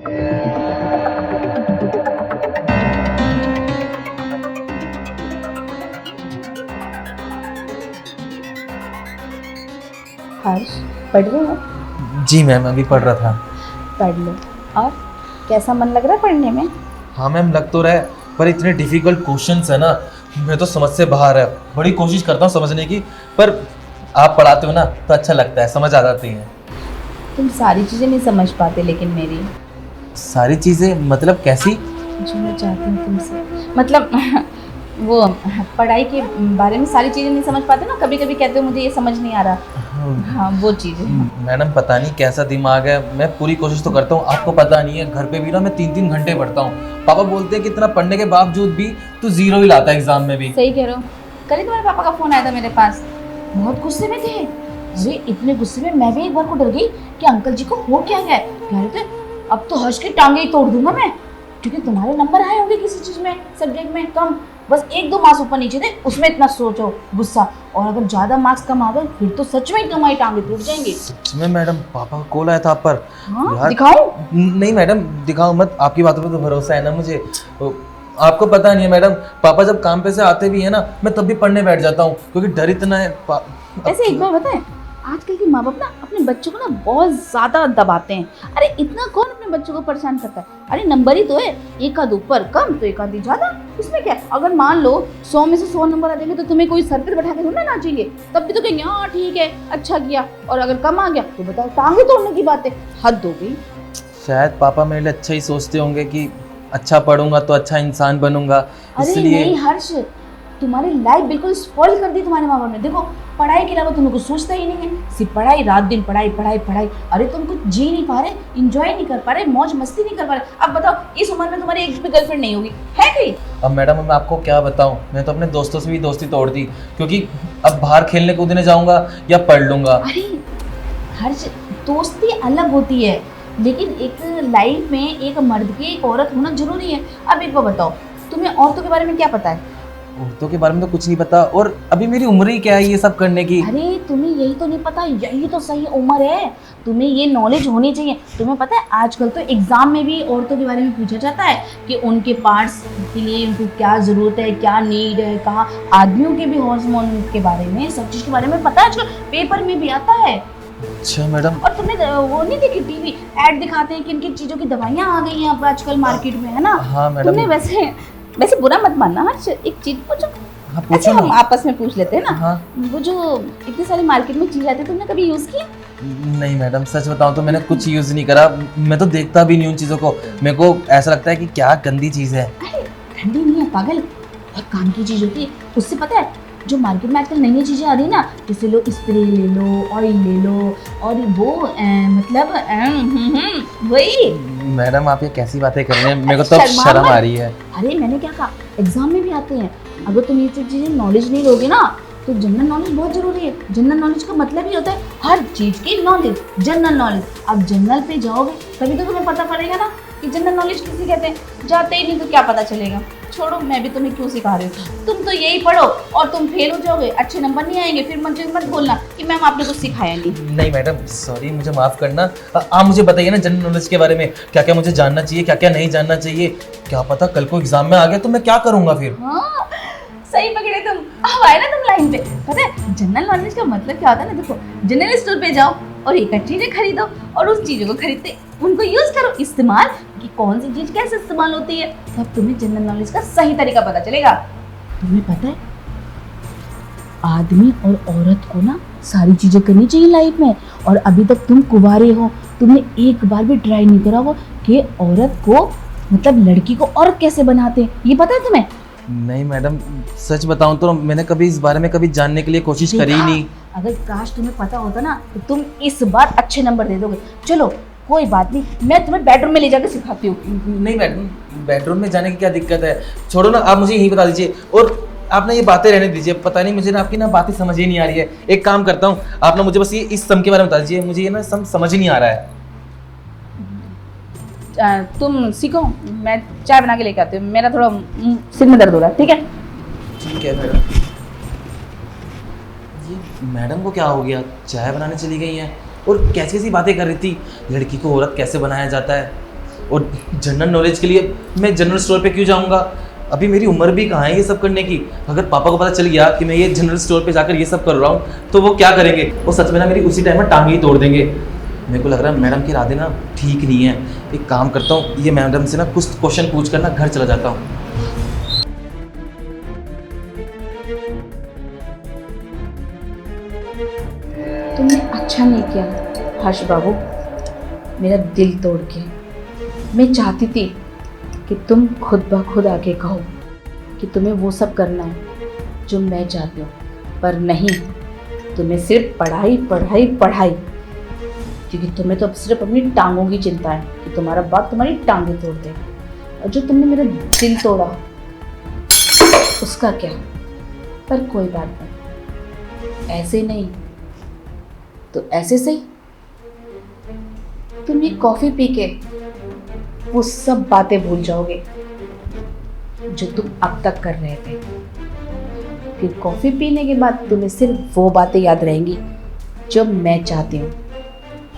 हर्ष, पढ़ रहे हो? जी मैम, अभी पढ़ रहा था। पढ़ लो। और कैसा मन लग रहा है पढ़ने में? हाँ मैम, लग तो रहा है, पर इतने डिफिकल्ट क्वेश्चंस है ना, मैं तो समझ से बाहर है। बड़ी कोशिश करता हूँ समझने की, पर आप पढ़ाते हो ना तो अच्छा लगता है, समझ आ जाती हैं। तुम सारी चीज़ें नहीं समझ पाते, लेकिन मेरी सारी चीज़ें मतलब कैसी? जो मैं चाहती हूँ तुमसे, मतलब वो पढ़ाई के बारे में सारी चीज़ें नहीं समझ पाते ना, कभी कभी कहते हो मुझे ये समझ नहीं आ रहा। हाँ, वो चीज़ें। मैडम पता नहीं कैसा दिमाग है, मैं पूरी कोशिश तो करता हूँ, आपको पता नहीं है, घर पे भी ना मैं 3-3 घंटे पढ़ता हूँ। पापा बोलते हैं कि इतना पढ़ने के बावजूद भी तू 0 ही लाता है एग्जाम में भी। सही कह रहे हो। कल ही तुम्हारे पापा का फ़ोन आया था मेरे पास, बहुत गुस्से में थे। अरे इतने गुस्से में मैं भी एक बार को डर गई कि अंकल जी को हो क्या गया। कह रहे थे अब तो हर्ष की टांगे ही तोड़ दूंगा मैं, क्योंकि तुम्हारे नंबर आए होंगे किसी चीज़ में, सब्जेक्ट में कम, बस 1-2 मार्क्स ऊपर नीचे थे, उसमें इतना सोचो गुस्सा, और अगर ज़्यादा मार्क्स कम आ गए फिर तो सच में तुम्हारी टांगे टूट जाएंगी। सच में मैडम, पापा का कॉल आया था आप पर। हाँ, दिखाओ। नहीं मैडम, दिखाओ मत, आपकी बातों पे तो भरोसा है ना मुझे। आपको पता नहीं है मैडम, पापा जब काम पे से आते भी है ना, मैं तब भी पढ़ने बैठ जाता हूँ, क्योंकि डर इतना है। ऐसे एक बार बताएं, आजकल के माँ बाप ना अपने बच्चों को ना बहुत ज़्यादा दबाते हैं। अरे इतना कौन अपने बच्चों को परेशान करता है? अरे नंबर ही तो है, एक आध ऊपर कम तो एक आधी ज़्यादा, इसमें क्या? अगर मान लो 100 में से 100 नंबर आ जाएंगे तो तुम्हें कोई सर पे बैठा के थोड़ा ना चाहिए, तब भी तो कहेंगे हाँ ठीक है, अच्छा किया। और अगर कम आ गया तो बताओ, टांगे तोड़ने की बात है, हद हो गई। शायद पापा मेरे लिए अच्छा ही सोचते होंगे कि अच्छा पढ़ूंगा तो अच्छा इंसान बनूंगा, अरे इसलिए। नहीं हर्ष, तुम्हारी लाइफ बिल्कुल स्पॉइल कर दी तुम्हारे माँ बाप ने। देखो पढ़ाई के अलावा तुम्हें कुछ सोचता ही नहीं है, सिर्फ पढ़ाई, रात दिन पढ़ाई पढ़ाई पढ़ाई। अरे तुम कुछ जी नहीं पा रहे, इंजॉय नहीं कर पा रहे, मौज मस्ती नहीं कर पा रहे। अब बताओ, इस उम्र में तुम्हारी एक भी गर्लफ्रेंड नहीं होगी है कहीं? अब मैडम मैं आपको क्या बताऊं, मैं तो अपने दोस्तों से भी दोस्ती तोड़ दी, क्योंकि अब बाहर खेलने कूदने जाऊंगा या पढ़ लूंगा। अरे हर्ष, दोस्ती अलग होती है, लेकिन एक लाइफ में एक मर्द की एक औरत होना जरूरी है। अब एक बार बताओ, तुम्हें औरतों के बारे में क्या पता है? औरतों के बारे में तो कुछ नहीं पता, और अभी मेरी उम्र ही क्या है ये सब करने की। अरे तुम्हें यही तो नहीं पता, यही तो सही उम्र है, तुम्हें ये नॉलेज होनी चाहिए। तुम्हें पता है आजकल तो एग्जाम में भी औरतों के बारे में पूछा जाता है कि उनके पार्ट्स के लिए उनको क्या ज़रूरत है, क्या नीड है, कहाँ। आदमियों के भी हार्मोन के बारे में, सब चीज़ के बारे में पता है, आजकल पेपर में भी आता है। अच्छा मैडम। और तुमने वो नहीं देखी, टीवी ऐड दिखाते हैं किन किन चीज़ों की दवाइयाँ आ गई हैं अब आजकल मार्केट में, है ना? हाँ मैडम। तुमने वैसे बुरा मत मानना हर्ष, एक चीज पूछो। हाँ पूछो अच्छा, ना। हम आपस में पूछ लेते हैं ना। हाँ। वो जो इतनी सारी मार्केट में चीज आती है, तुमने कभी यूज की? नहीं मैडम, सच बताऊं तो मैंने कुछ यूज नहीं करा, मैं तो देखता भी नहीं उन चीज़ों को, मेरे को ऐसा लगता है कि क्या गंदी चीज़ है। अरे ठंडी नहीं है पागल, बहुत काम की चीज होती है। उससे पता है जो मार्केट में आजकल नई नई चीजें आ रही है ना, जैसे लो स्प्रे ले लो, ऑयल ले लो, और वो मतलब वही। मैडम आप ये कैसी बातें कर रहे हैं, मेरे को तो शर्मा शर्म मत। आ रही है। अरे मैंने क्या कहा, एग्जाम में भी आते हैं। अगर तुम ये सब चीज़ें नॉलेज नहीं लोगे ना, तो जनरल नॉलेज बहुत जरूरी है। जनरल नॉलेज का मतलब ही होता है हर चीज़ की नॉलेज, जनरल नॉलेज। अब जनरल पे जाओगे तभी तो तुम्हें पता पड़ेगा ना कि जनरल नॉलेज किसे कहते हैं। जाते ही नहीं तो क्या पता चलेगा। छोड़ो, मैं भी तुम्हें क्यों सिखा रही हूँ, तुम तो यही पढ़ो और तुम फेल हो जाओगे, अच्छे नंबर नहीं आएंगे, फिर मुझे मत बोलना कि मैम आपने कुछ सिखाया नहीं। नहीं मैडम सॉरी, मुझे माफ़ करना। आप मुझे बताइए ना जनरल नॉलेज के बारे में, क्या क्या मुझे जानना चाहिए, क्या क्या नहीं जानना चाहिए। क्या पता कल को एग्जाम में आ गया तो मैं क्या करूँगा फिर। हाँ सही पकड़े तुम, अब आए ना तुम लाइन पे। पता है जनरल नॉलेज का मतलब क्या होता है ना, देखो जनरल स्टोर पे जाओ और एक चीज़ें खरीदो, और उस चीज़ों को खरीदते उनको यूज़ करो, इस्तेमाल, कि कौन सी चीज़ कैसे इस्तेमाल होती है, तब तुम्हें जनरल नॉलेज का सही तरीका पता चलेगा। तुम्हें पता है आदमी और औरत को ना सारी चीज़ें करनी चाहिए लाइफ में, और अभी तक तुम कुंवारे हो, तुमने एक बार भी ट्राई नहीं करा वो कि औरत को, मतलब लड़की को औरत कैसे बनाते हैं, ये पता है तुम्हें? नहीं मैडम, सच बताऊं तो मैंने कभी इस बारे में कभी जानने के लिए कोशिश करी ही नहीं। अगर काश तुम्हें पता होता ना तो तुम इस बार अच्छे नंबर दे दोगे। चलो कोई बात नहीं, मैं तुम्हें बेडरूम में ले जाकर सिखाती हूँ। नहीं मैडम, बेडरूम में जाने की क्या दिक्कत है, छोड़ो ना, आप मुझे यही बता दीजिए, और आप ना ये बातें रहने दीजिए। पता नहीं मुझे ना आपकी ना बातें समझ ही नहीं आ रही है। एक काम करता हूँ, आप ना मुझे बस ये इस सम के बारे में बता दीजिए, मुझे ये ना सम समझ ही नहीं आ रहा है। तुम सीखो, मैं चाय बना के लेके आती हूँ, मेरा थोड़ा सिर में दर्द हो रहा है। ठीक है? ठीक है मैडम। ये मैडम को क्या हो गया, चाय बनाने चली गई हैं और कैसी कैसी बातें कर रही थी, लड़की को औरत कैसे बनाया जाता है। और जनरल नॉलेज के लिए मैं जनरल स्टोर पे क्यों जाऊँगा? अभी मेरी उम्र भी कहाँ है ये सब करने की। अगर पापा को पता चल गया कि मैं ये जनरल स्टोर पे जाकर ये सब कर रहा हूँ तो वो क्या करेंगे? वो सच में ना मेरी उसी टाइम में टांग ही तोड़ देंगे। मेरे को लग रहा है मैडम के इरादे ना ठीक नहीं है। एक काम करता हूँ, ये मैडम से ना कुछ क्वेश्चन पूछ कर ना घर चला जाता हूँ। तुमने अच्छा नहीं किया हर्ष बाबू, मेरा दिल तोड़ के। मैं चाहती थी कि तुम खुद ब खुद आके कहो कि तुम्हें वो सब करना है जो मैं चाहती हूँ, पर नहीं, तुम्हें सिर्फ पढ़ाई पढ़ाई पढ़ाई। क्योंकि तुम्हें तो अब सिर्फ अपनी टांगों की चिंता है कि तुम्हारा बाप तुम्हारी टांगें तोड़ दे। और जो तुमने मेरा दिल तोड़ा उसका क्या? पर कोई बात नहीं, ऐसे नहीं तो ऐसे सही। तुम ये कॉफी पी के वो सब बातें भूल जाओगे जो तुम अब तक कर रहे थे। फिर कॉफी पीने के बाद तुम्हें सिर्फ वो बातें याद रहेंगी जो मैं चाहती हूँ।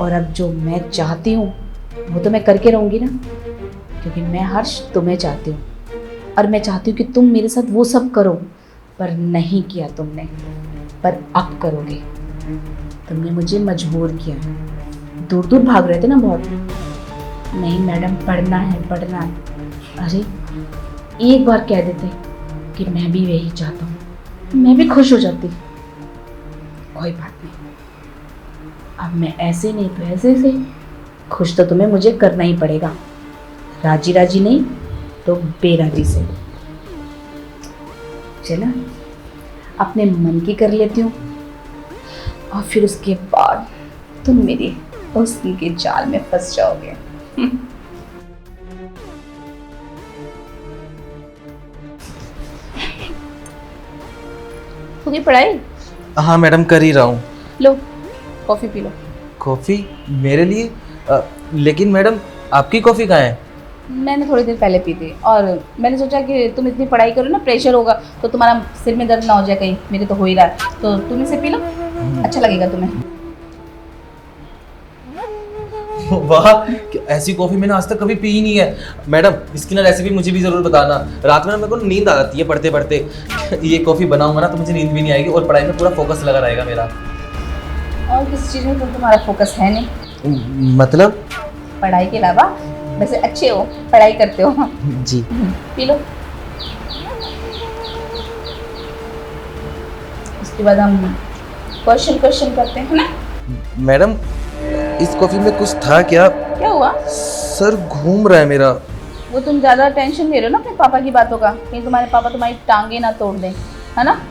और अब जो मैं चाहती हूँ वो तो मैं करके रहूँगी ना, क्योंकि मैं हर्ष तुम्हें चाहती हूँ और मैं चाहती हूँ कि तुम मेरे साथ वो सब करो, पर नहीं किया तुमने, पर अब करोगे। तुमने मुझे मजबूर किया। दूर दूर भाग रहे थे ना बहुत। नहीं मैडम, पढ़ना है पढ़ना है। अरे एक बार कह देते कि मैं भी यही चाहता हूँ, मैं भी खुश हो जाती। कोई बात नहीं, अब मैं ऐसे नहीं तो ऐसे से खुश तो तुम्हें मुझे करना ही पड़ेगा। राजी राजी नहीं तो बेराजी से। चलो अपने मन की कर लेती हूँ और फिर उसके बाद तुम मेरी हुस्न के जाल में फंस जाओगे। होगी पढ़ाई? हाँ मैडम, कर ही रहा हूँ। लो कॉफी पी लो। कॉफ़ी मेरे लिए? लेकिन मैडम आपकी कॉफ़ी कहाँ है? मैंने थोड़ी देर पहले पी थी और मैंने सोचा कि तुम इतनी पढ़ाई करो ना, प्रेशर होगा तो तुम्हारा सिर में दर्द ना हो जाए कहीं। मेरे तो हो ही रहा है, तो तुम इसे पी लो, अच्छा लगेगा तुम्हें। वाह, ऐसी कॉफ़ी मैंने आज तक कभी पी ही नहीं है। मैडम इसकी ना रेसिपी मुझे भी ज़रूर बताना। रात में ना मेरे को नींद आ जाती है पढ़ते पढ़ते। ये कॉफ़ी बनाऊंगा ना तो मुझे नींद भी नहीं आएगी और पढ़ाई में पूरा फोकस लगा रहेगा मेरा। और किसी चीज़ में तो तुम्हारा फोकस है नहीं? मतलब? पढ़ाई के अलावा वैसे अच्छे हो, पढ़ाई करते हो। जी। P low. उसके बाद हम क्वेश्चन करते हैं ना। मैडम इस कॉफ़ी में कुछ था क्या? क्या हुआ? सर घूम रहा है मेरा। वो तुम ज़्यादा टेंशन ले रहे हो ना अपने पापा की बातों का, कहीं तुम्हारे पापा तुम्हारी टांगे ना तोड़ दें, है ना?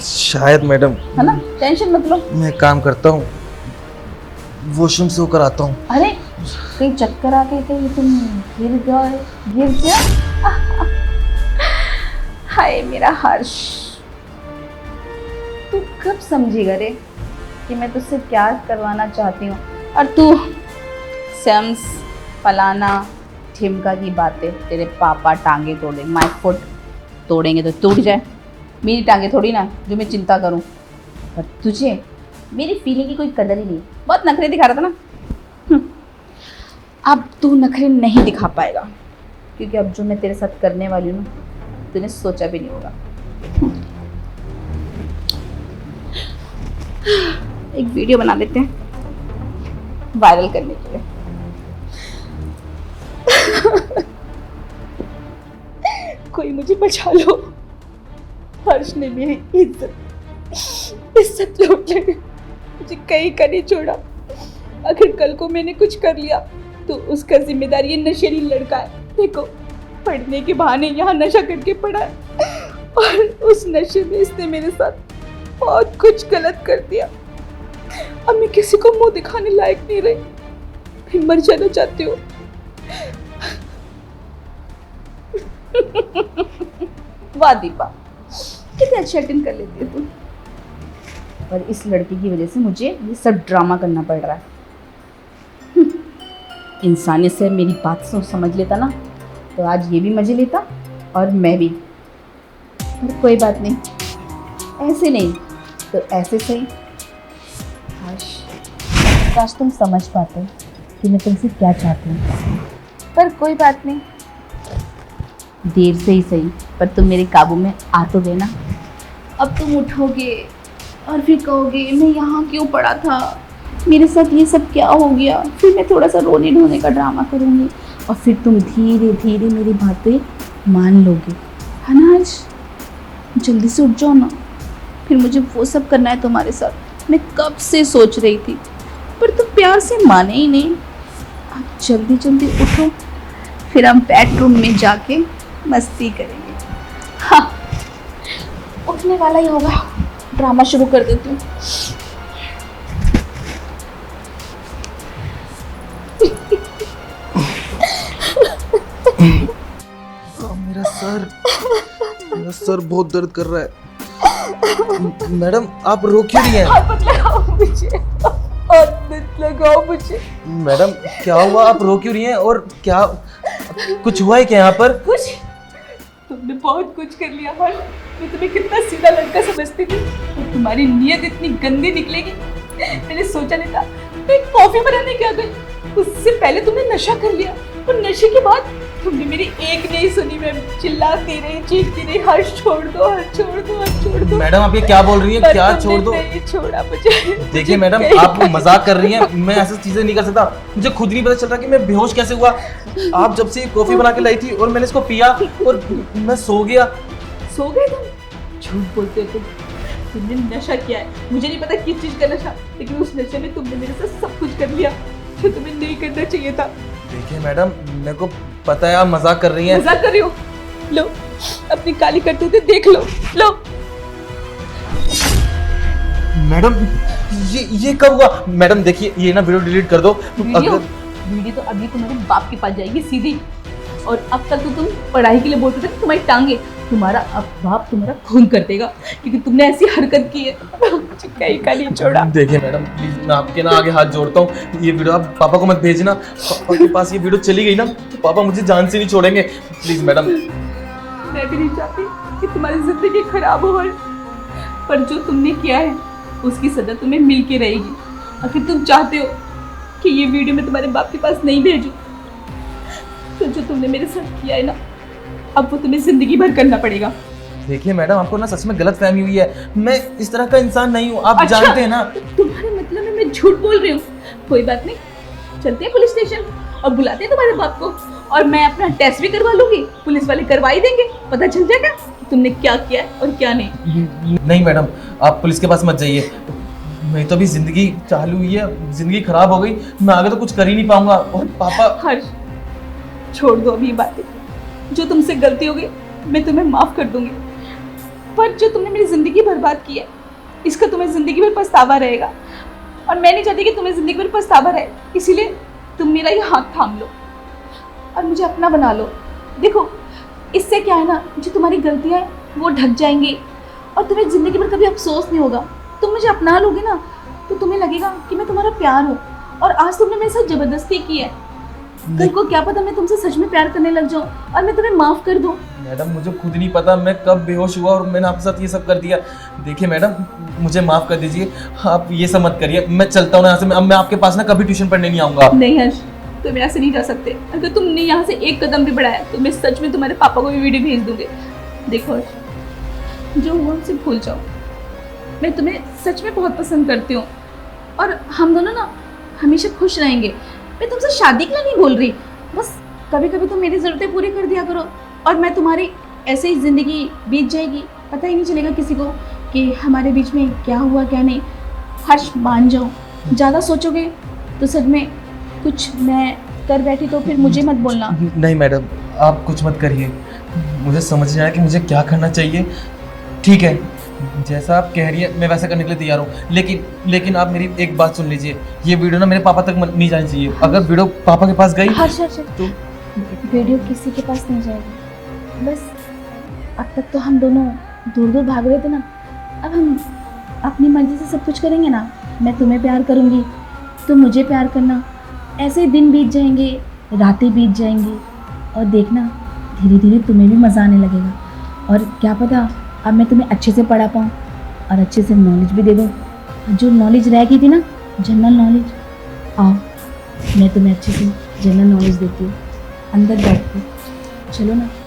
शायद मैडम। है ना, टेंशन मत लो। मैं काम करता हूँ, वॉशरूम से होकर आता हूँ। अरे कहीं चक्कर आ गए, कहीं तुम गिर गया। हाय मेरा हर्ष, तू कब समझेगा रे कि मैं तुझसे क्या करवाना चाहती हूँ? और तू सेम्स फलाना ठिमका की बातें, तेरे पापा टांगे तोड़े, माय फुट तोड़ेंगे तो टूट जाए। मेरी टांगे थोड़ी ना जो मैं चिंता करूं। पर तुझे मेरी फीलिंग की कोई कदर ही नहीं। बहुत नखरे दिखा रहा था ना। अब तू नखरे नहीं दिखा पाएगा, क्योंकि अब जो मैं तेरे साथ करने वाली हूँ ना, तूने सोचा भी नहीं होगा। एक वीडियो बना लेते हैं वायरल करने के लिए। कोई मुझे बचा लो। हर्ष ने मेरी इज्जत लूट ली, मुझे कहीं का नहीं छोड़ा। अगर कल को मैंने कुछ कर लिया तो उसका जिम्मेदार ये नशेड़ी लड़का है। देखो, पढ़ने के बहाने यहाँ नशा करके पड़ा है और उस नशे में इसने मेरे साथ बहुत कुछ गलत कर दिया। अब मैं किसी को मुंह दिखाने लायक नहीं रही। मैं मर जाना चाहती हूँ। वाह दीपा, कितने अच्छे एक्टिंग कर लेती है तुम। पर इस लड़की की वजह से मुझे ये सब ड्रामा करना पड़ रहा है। इंसानियत से मेरी बात समझ लेता ना तो आज ये भी मजे लेता और मैं भी। पर कोई बात नहीं, ऐसे नहीं तो ऐसे सही। काश तुम समझ पाते कि मैं तुमसे क्या चाहती हूँ। पर कोई बात नहीं, देर से ही सही पर तुम मेरे काबू में आ तो गए ना। अब तुम उठोगे और फिर कहोगे मैं यहाँ क्यों पड़ा था, मेरे साथ ये सब क्या हो गया। फिर मैं थोड़ा सा रोने ढोने का ड्रामा करूँगी और फिर तुम धीरे धीरे मेरी बातें मान लोगे, है ना। आज जल्दी से उठ जाओ ना, फिर मुझे वो सब करना है तुम्हारे साथ। मैं कब से सोच रही थी पर तुम प्यार से माने ही नहीं। आप जल्दी जल्दी उठो, फिर हम बेडरूम में जाके मस्ती करेंगे। हाँ, उठने वाला ही होगा, ड्रामा शुरू कर देती हूँ। मेरा सर बहुत दर्द कर रहा है। मैडम आप रो क्यों रही हैं? हाथ मत लगाओ मुझे, हाथ मत लगाओ मुझे। मैडम क्या हुआ, आप रो क्यों रही हैं? और क्या कुछ हुआ है क्या यहाँ पर? कुछ, तुमने बहुत कुछ कर लिया हर्ष। मैं तुम्हें कितना सीधा लड़का समझती थी और तुम्हारी नीयत इतनी गंदी निकलेगी मैंने सोचा नहीं था। मैं कॉफी बनाने क्या गई, उससे पहले तुमने नशा कर लिया और नशे के बाद तुमने मेरी एक नहीं सुनी। मैं चिल्लाती रही, चीखती रही, हर्ष छोड़ दो, हर्ष छोड़ दो, हर्ष छोड़ दो। मैडम आप ये क्या बोल रही हैं? क्या छोड़ दो? नहीं छोड़ा मुझे। देखिए मैडम आप मजाक कर रही हैं, मैं ऐसी चीजें नहीं कर सकता। मुझे खुद नहीं पता चल रहा कि मैं बेहोश कैसे हुआ। आप जब से कॉफी बना के लाई थी और मैंने इसको पिया और मैं सो गया। सो गए तुम? झूठ बोलते हो तुम। तुमने नशा किया है, मुझे नहीं पता किस चीज का नशा, लेकिन उस नशे में तुमने मेरे साथ सब कुछ कर लिया जो तुम्हें नहीं करना चाहिए था। देखिए मैडम मेरे को पता है आप मजाक कर रही हैं। मजाक कर रही हो? लो अपनी काली करतूतें देख लो। लो मैडम ये कब हुआ? मैडम देखिए ये ना वीडियो डिलीट कर दो। वीडियो तो अभी तुम्हारे बाप के पास जाएगी सीधी। और अब तक तो तुम पढ़ाई के लिए बोलते थे तुम्हारी टांगे, तुम्हारा अब बाप तुम्हारा खून कर देगा क्योंकि तुमने ऐसी हरकत की है। कहीं का नहीं छोड़ा। देखिए मैडम प्लीज मैं आपके ना आगे हाथ जोड़ता हूँ, ये वीडियो आप पापा को मत भेजना। पापा के पास ये वीडियो चली गई ना तो पापा मुझे जान से नहीं छोड़ेंगे। Please madam. मैं भी नहीं चाहती कि तुम्हारी जिंदगी खराब हो, पर जो तुमने किया है उसकी सजा तुम्हें मिल के रहेगी। अगर तुम चाहते हो कि ये वीडियो मैं तुम्हारे बाप के पास नहीं भेजूं तो जो तुमने मेरे साथ किया है ना अब वो तुम्हें जिंदगी भर करना पड़ेगा। देखिए मैडम आपको ना सच में गलत फहमी हुई है, मैं इस तरह का इंसान नहीं हूँ, आप अच्छा, जानते हैं ना। तुम्हारे मतलब में मैं झूठ बोल रही हूँ? कोई बात नहीं, चलते हैं पुलिस स्टेशन और बुलाते हैं तुम्हारे बाप को और मैं अपना टेस्ट भी करवा लूंगी, पुलिस वाले करवा ही देंगे, पता चल जाएगा कि तुमने क्या किया है और क्या नहीं। नहीं मैडम आप पुलिस के पास मत जाइए, मेरी तो अभी जिंदगी चालू हुई है, जिंदगी खराब हो गई, मैं आगे तो कुछ कर ही नहीं पाऊंगा। और पापा हर्ष छोड़ दो अभी बातें, जो तुमसे गलती हो गई मैं तुम्हें माफ कर दूंगी, पर जो तुमने मेरी जिंदगी बर्बाद की है इसका तुम्हें जिंदगी भर पछतावा रहेगा और मैं नहीं चाहती कि तुम्हें जिंदगी भर पछतावा रहे। इसीलिए तुम मेरा ये हाथ थाम लो और मुझे अपना बना लो। देखो इससे क्या है ना, जो तुम्हारी गलतियाँ हैं वो ढक जाएंगी और तुम्हें जिंदगी भर कभी अफसोस नहीं होगा। तुम मुझे अपना लोगे ना तो तुम्हें लगेगा कि मैं तुम्हारा प्यार हूँ। और आज तुमने मेरे साथ जबरदस्ती की है, कल को क्या पता मैं तुमसे सच में प्यार करने लग जाऊं और मैं तुम्हें माफ कर दूं। मैडम मुझे खुद नहीं पता मैं कब बेहोश हुआ और मैंने आपके साथ ये सब कर दिया। देखिए मैडम मुझे माफ कर दीजिए, आप ये सब मत करिए, मैं चलता हूँ यहाँ से। अब मैं आपके पास ना कभी ट्यूशन पढ़ने नहीं आऊँगा। नहीं हर्ष तुम यहाँ से नहीं जा सकते, अगर तुमने यहाँ से एक कदम भी बढ़ाया तो मैं सच में तुम्हारे पापा को भी वीडियो भेज दूंगी। देखो हर्ष जो हुआ उसे भूल जाओ, मैं तुम्हें सच में बहुत पसंद करती हूँ और हम दोनों ना हमेशा खुश रहेंगे। मैं तुमसे शादी के लिए नहीं बोल रही, बस कभी कभी तुम मेरी ज़रूरतें पूरी कर दिया करो और मैं तुम्हारी ऐसे ही ज़िंदगी बीत जाएगी, पता ही नहीं चलेगा किसी को कि हमारे बीच में क्या हुआ क्या नहीं। हर्ष मान जाओ, ज़्यादा सोचोगे तो सच में कुछ मैं कर बैठी तो फिर मुझे मत बोलना। नहीं मैडम आप कुछ मत करिए, मुझे समझ नहीं आया कि मुझे क्या करना चाहिए। ठीक है जैसा आप कह रही हैं मैं वैसा करने के लिए तैयार हूँ, लेकिन आप मेरी एक बात सुन लीजिए, ये वीडियो ना मेरे पापा तक नहीं जानी चाहिए। अगर वीडियो पापा के पास गई हर्ष तो वीडियो किसी के पास नहीं जाएगी। बस अब तक तो हम दोनों दूर दूर भाग रहे थे ना, अब हम अपनी मर्जी से सब कुछ करेंगे ना। मैं तुम्हें प्यार करूँगी, तुम मुझे प्यार करना, ऐसे दिन बीत जाएंगे, रातें बीत जाएंगी और देखना धीरे धीरे तुम्हें भी मज़ा आने लगेगा। और क्या पता अब मैं तुम्हें अच्छे से पढ़ा पाऊँ और अच्छे से नॉलेज भी दे दूँ। जो नॉलेज रह गई थी ना जनरल नॉलेज, आओ मैं तुम्हें अच्छे से जनरल नॉलेज देती हूँ। अंदर बैठते, चलो ना।